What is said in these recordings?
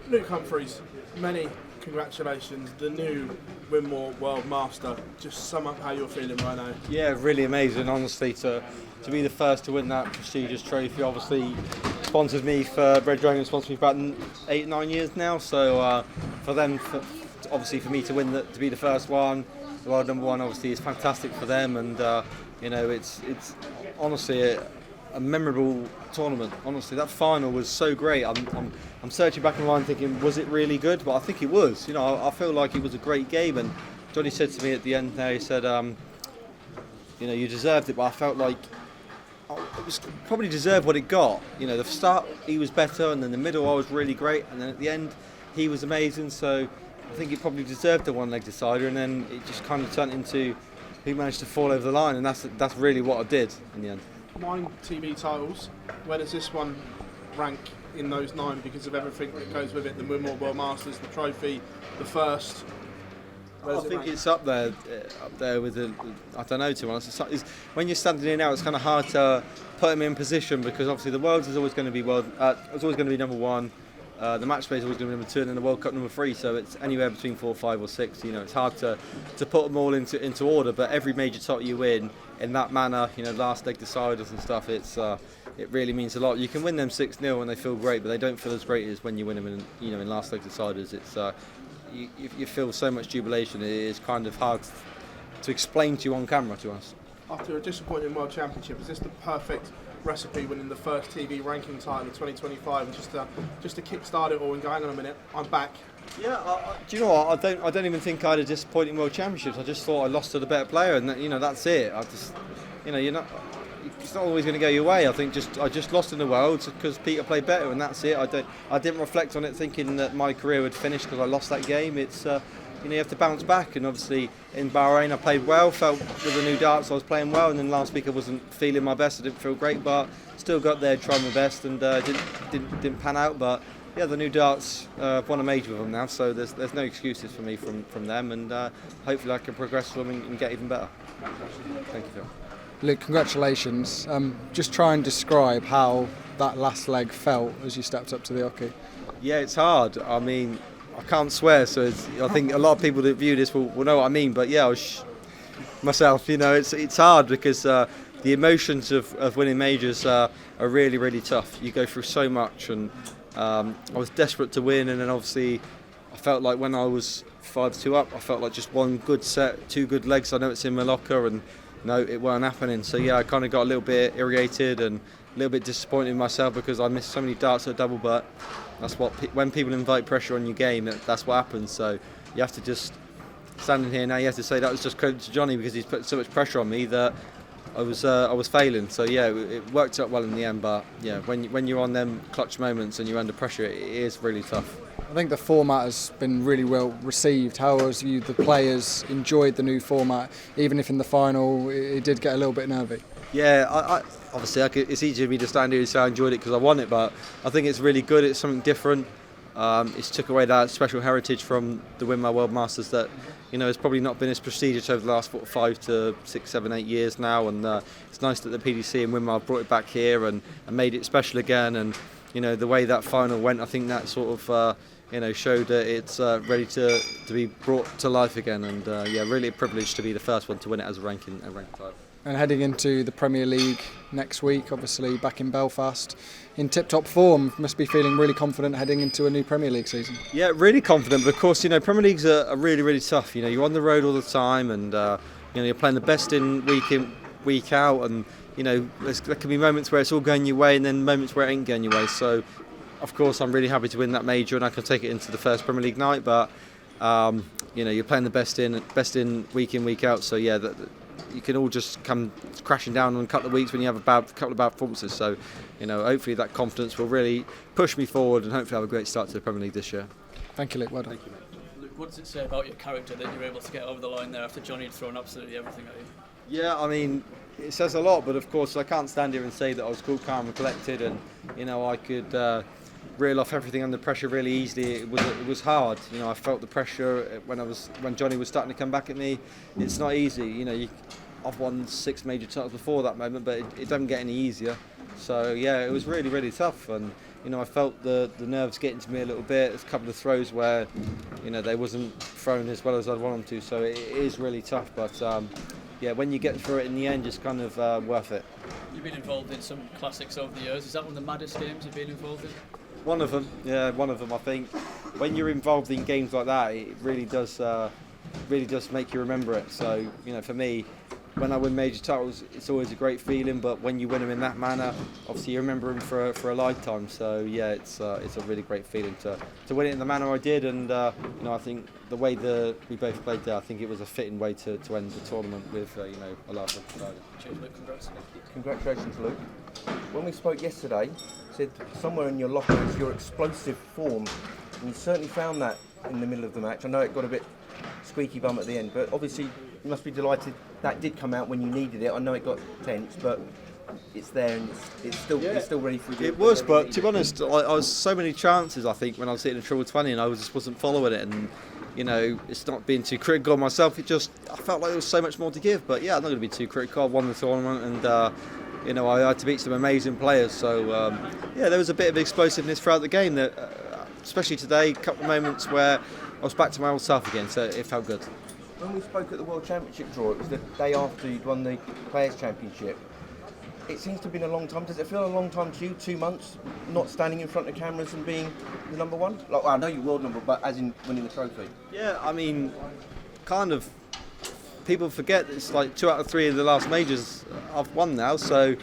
Luke Humphries, many congratulations, the new Winmau World Master. Just sum up how you're feeling right now. Yeah, really amazing, honestly, to be the first to win that prestigious trophy. Obviously, sponsored me for Red Dragon, sponsored me for about 8-9 years now. So for them, obviously for me to win to be the first one, the world number one, obviously is fantastic for them. And it's honestly a memorable tournament. Honestly, that final was so great. I'm searching back in my mind thinking, was it really good? But I think it was. I feel like it was a great game. And Jonny said to me at the end there, he said, you deserved it, but I felt like it was probably deserved what it got. The start he was better, and then the middle I was really great, and then at the end he was amazing. So I think it probably deserved the one-leg decider, and then it just kind of turned into who managed to fall over the line, and that's really what I did in the end. 9 TV titles. Where does this one rank in those 9 because of everything that goes with it? The Winmau World Masters, the trophy, the first. I think it's up there with the. I don't know, to be honest. When you're standing here now, it's kind of hard to put him in position because obviously the Worlds is always going to be it's always going to be number 1. The match play is always going to be number 2, and then the World Cup number 3. So it's anywhere between 4, 5, or 6. It's hard to put them all into order. But every major title you win in that manner, last leg deciders and stuff, it really means a lot. You can win them 6-0 and they feel great, but they don't feel as great as when you win them in last leg deciders. It's you feel so much jubilation. It is kind of hard to explain to you on camera, to us. After a disappointing World Championship, is this the perfect recipe winning the first TV ranking title of 2025, and just to kick-start it all and go, hang on a minute, I'm back? Yeah, do you know what? I don't even think I had a disappointing World Championships. I just thought I lost to the better player, and that's it. It's not always going to go your way. I think I just lost in the Worlds because Peter played better, and that's it. I didn't reflect on it thinking that my career would finish because I lost that game. It's you have to bounce back, and obviously in Bahrain I played well, felt with the new darts I was playing well, and then last week I wasn't feeling my best. I didn't feel great, but still got there, tried my best, and didn't pan out. But yeah, the new darts won a major with them now, so there's no excuses for me from them, and hopefully I can progress with them and get even better. Thank you, Phil. Luke, congratulations. Just try and describe how that last leg felt as you stepped up to the hockey. Yeah, it's hard. I mean, I can't swear, so I think a lot of people that view this will know what I mean. But yeah, myself, it's hard because the emotions of winning majors are really, really tough. You go through so much, and I was desperate to win, and then obviously I felt like when I was 5-2 up, I felt like just one good set, 2 good legs. I know it's in my locker, and no, it weren't happening. So yeah, I kind of got a little bit irritated and a little bit disappointed in myself because I missed so many darts at double. But that's what when people invite pressure on your game, that's what happens. So you have to just standing here now. You have to say that was just credit to Jonny because he's put so much pressure on me that I was failing. So yeah, it worked out well in the end. But yeah, when you're on them clutch moments and you're under pressure, it is really tough. I think the format has been really well received. How has the players enjoyed the new format, even if in the final it did get a little bit nervy? Yeah, obviously it's easy for me to stand here and say I enjoyed it because I won it, but I think it's really good. It's something different. It's took away that special heritage from the Winmau World Masters that has probably not been as prestigious over the last 5 to 6, 7, 8 years now, and it's nice that the PDC and Winmau brought it back here and made it special again. And the way that final went, I think that sort of showed that it's ready to be brought to life again, and really a privilege to be the first one to win it as a ranking title. And heading into the Premier League next week, obviously back in Belfast, in tip-top form, must be feeling really confident heading into a new Premier League season. Yeah, really confident, but of course, Premier Leagues are really, really tough. You're on the road all the time, and you're playing the best in, week out, and there can be moments where it's all going your way, and then moments where it ain't going your way. So, of course, I'm really happy to win that major, and I can take it into the first Premier League night. But you're playing the best in, week out. So yeah, you can all just come crashing down on a couple of weeks when you have a couple of bad performances. So, hopefully that confidence will really push me forward, and hopefully have a great start to the Premier League this year. Thank you, Luke. Well done. Thank you, mate. Luke, what does it say about your character that you were able to get over the line there after Jonny had thrown absolutely everything at you? Yeah, I mean, it says a lot, but of course I can't stand here and say that I was cool, calm and collected, and I could reel off everything under pressure really easily. It was hard. I felt the pressure when Jonny was starting to come back at me. It's not easy. I've won 6 major titles before that moment, but it doesn't get any easier. So yeah, it was really, really tough, and I felt the nerves getting to me a little bit. There's a couple of throws where, they wasn't thrown as well as I'd want them to. So it is really tough. But when you get through it in the end, it's kind of worth it. You've been involved in some classics over the years. Is that one of the maddest games you've been involved in? One of them, I think. When you're involved in games like that, it really does make you remember it. So, for me, when I win major titles, it's always a great feeling. But when you win them in that manner, obviously you remember them for a lifetime. So it's a really great feeling to win it in the manner I did. And I think the way we both played there, I think it was a fitting way to end the tournament with a large title. Cheers, Luke. Congrats. Congratulations, Luke. When we spoke yesterday, you said somewhere in your locker is your explosive form, and you certainly found that in the middle of the match. I know it got a bit squeaky bum at the end, but obviously you must be delighted that did come out when you needed it. I know it got tense, but it's there and it's still ready for you. It was, but to be honest, I was so many chances. I think when I was hitting a triple 20 and I just wasn't following it, and it's not being too critical of myself. I felt like there was so much more to give. But yeah, I'm not going to be too critical. I won the tournament, and I had to beat some amazing players. So there was a bit of explosiveness throughout the game. That, especially today, a couple of moments where I was back to my old self again. So it felt good. When we spoke at the World Championship draw, it was the day after you'd won the Players' Championship. It seems to have been a long time. Does it feel a long time to you? 2 months, not standing in front of cameras and being the number one? I know you're world number, but as in winning the trophy. Yeah, I mean, kind of. People forget it's like 2 out of 3 of the last majors I've won now. So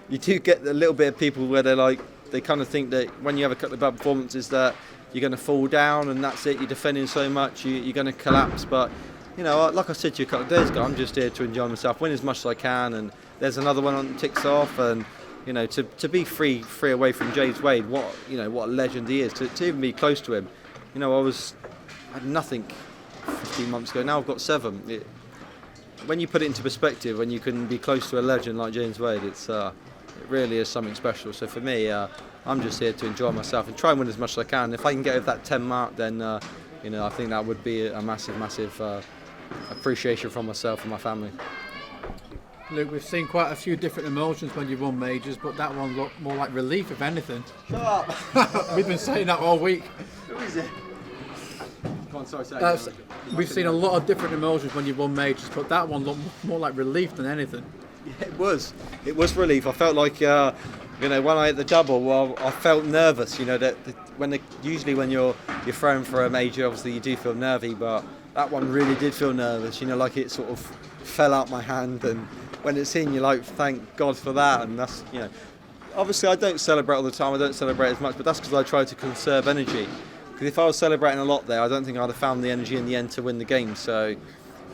you do get a little bit of people where they kind of think that when you have a couple of bad performances that you're going to fall down and that's it. You're defending so much, you're going to collapse. But like I said to you a couple of days ago, I'm just here to enjoy myself, win as much as I can, and there's another one on ticks off, and to be three away from James Wade, what a legend he is. To even be close to him, I had nothing 15 months ago. Now I've got 7. When you put it into perspective, when you can be close to a legend like James Wade, it really is something special. So for me, I'm just here to enjoy myself and try and win as much as I can. If I can get over that 10 mark, then I think that would be a massive appreciation from myself and my family. Luke, we've seen quite a few different emotions when you've won majors, but that one looked more like relief, if anything. Shut up! We've been saying that all week. Who is it? Come on, sorry, we've seen a lot of different emotions when you've won majors, but that one looked more like relief than anything. Yeah, it was relief. I felt like when I hit the double, well, I felt nervous. Usually when you're thrown for a major, obviously you do feel nervy, but that one really did feel nervous. Like it sort of fell out my hand, and when it's in, you're like, thank God for that. And that's obviously I don't celebrate all the time. I don't celebrate as much, but that's because I try to conserve energy. Because if I was celebrating a lot there, I don't think I'd have found the energy in the end to win the game. So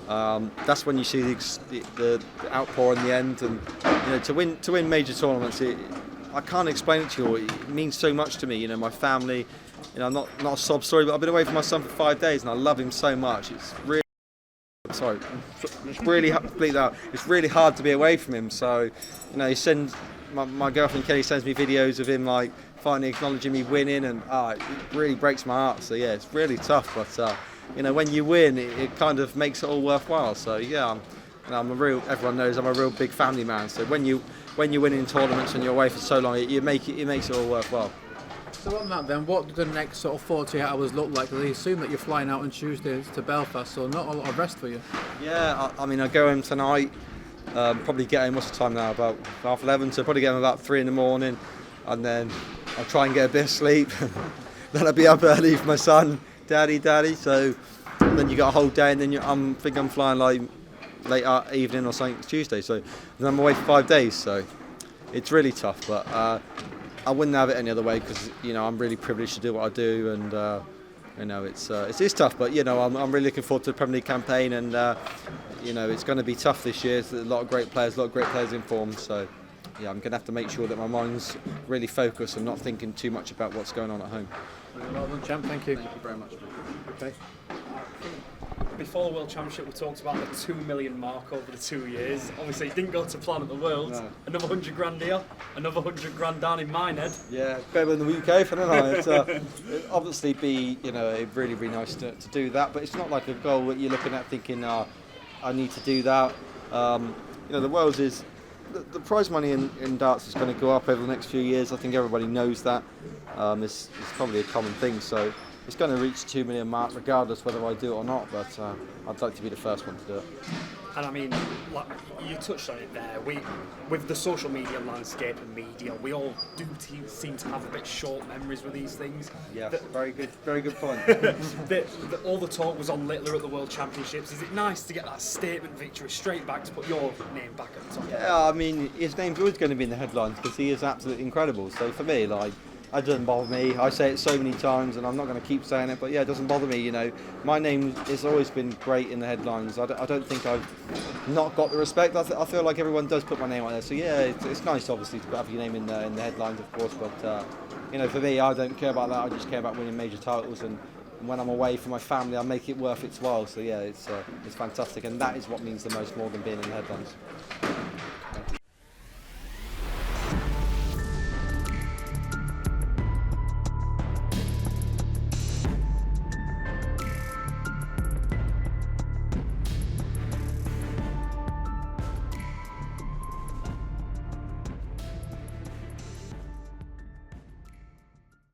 that's when you see the outpour in the end, and to win major tournaments. I can't explain it to you all. It means so much to me. My family. Not a sob story, but I've been away from my son for 5 days, and I love him so much. It's really It's really hard to be away from him. So, he sends my girlfriend Kelly sends me videos of him like finally acknowledging me winning, and it really breaks my heart. So yeah, it's really tough. But when you win, it kind of makes it all worthwhile. So yeah, everyone knows I'm a real big family man. So when you win in tournaments and you're away for so long, it makes it all worthwhile. So on that then, what do the next sort of 48 hours look like? I assume that you're flying out on Tuesday to Belfast, so not a lot of rest for you. Yeah, I go home tonight, probably get home, what's the time now, about 11:30, so probably get home about 3 in the morning, and then I'll try and get a bit of sleep. Then I'll be up early for my son, daddy, so then you got a whole day, and then I'm flying like late evening or something Tuesday, so then I'm away for 5 days, so it's really tough, but I wouldn't have it any other way because I'm really privileged to do what I do, and it's tough. But I'm really looking forward to the Premier League campaign, and it's going to be tough this year. There's a lot of great players in form. So yeah, I'm going to have to make sure that my mind's really focused and not thinking too much about what's going on at home. Well done, champ. Thank you. Thank you very much. Okay. Before the World Championship, we talked about the 2 million mark over the 2 years. Obviously, it didn't go to plan at the Worlds. No. Another 100 grand here, another 100 grand down in mine head. Yeah, better than the UK for tonight. It'd obviously be, really, really nice to do that, but it's not like a goal that you're looking at thinking, I need to do that. The Worlds is the prize money in darts is going to go up over the next few years. I think everybody knows that. It's probably a common thing, so it's going to reach the 2 million mark regardless whether I do it or not, but I'd like to be the first one to do it. And I mean, like, you touched on it there. With the social media landscape and media, we all do seem to have a bit short memories with these things. Yeah, very good point. All the talk was on Littler at the World Championships. Is it nice to get that statement victory straight back to put your name back at the top? Yeah, I mean, his name's always going to be in the headlines because he is absolutely incredible. So for me, like, it doesn't bother me. I say it so many times, and I'm not going to keep saying it, but yeah, it doesn't bother me. You know, my name has always been great in the headlines. I don't think I've not got the respect. I feel like everyone does put my name on there. So yeah, it's nice, obviously, to have your name in the headlines, of course. But you know, for me, I don't care about that. I just care about winning major titles, and when I'm away from my family, I make it worth its while. So yeah, it's fantastic, and that is what means the most, more than being in the headlines.